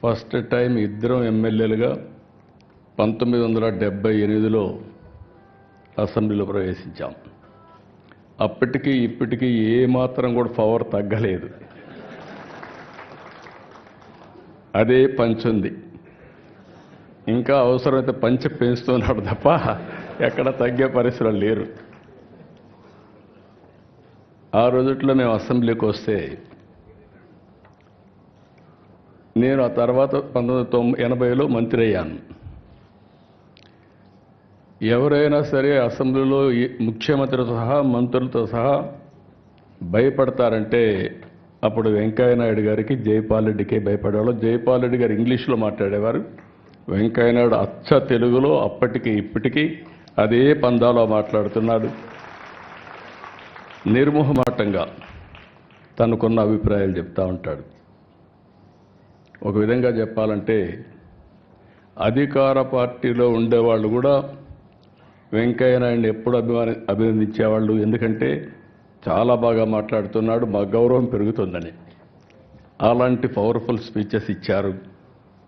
First time ఇద్దరం ఎమ్మెల్యేలుగా 1978లో అసెంబ్లీలో ప్రవేశించాం. అప్పటికి ఇప్పటికీ ఏమాత్రం కూడా పవర్ తగ్గలేదు. అదే పంచుంది. ఇంకా అవసరమైతే పంచ పెంచుతున్నాడు తప్ప ఎక్కడ తగ్గే పరిస్థితులు లేరు. ఆ రోజుట్లో మేము అసెంబ్లీకి వస్తే నేను ఆ తర్వాత 1980లో మంత్రి అయ్యాను. ఎవరైనా సరే అసెంబ్లీలో ముఖ్యమంత్రితో సహా మంత్రులతో సహా భయపడతారంటే అప్పుడు వెంకయ్యనాయుడు గారికి, జైపాల్ రెడ్డికి భయపడేవాళ్ళు. జైపాల్ రెడ్డి గారు ఇంగ్లీష్లో మాట్లాడేవారు. వెంకయ్యనాయుడు అచ్చ తెలుగులో అప్పటికి ఇప్పటికీ అదే పందాలో మాట్లాడుతున్నాడు. నిర్మోహమాటంగా తనకున్న అభిప్రాయాలు చెప్తా ఉంటాడు. ఒక విధంగా చెప్పాలంటే అధికార పార్టీలో ఉండేవాళ్ళు కూడా వెంకయ్యనాయుడిని ఎప్పుడు అభినందించేవాళ్ళు. ఎందుకంటే చాలా బాగా మాట్లాడుతున్నాడు, మా గౌరవం పెరుగుతుందని. అలాంటి పవర్ఫుల్ స్పీచెస్ ఇచ్చారు.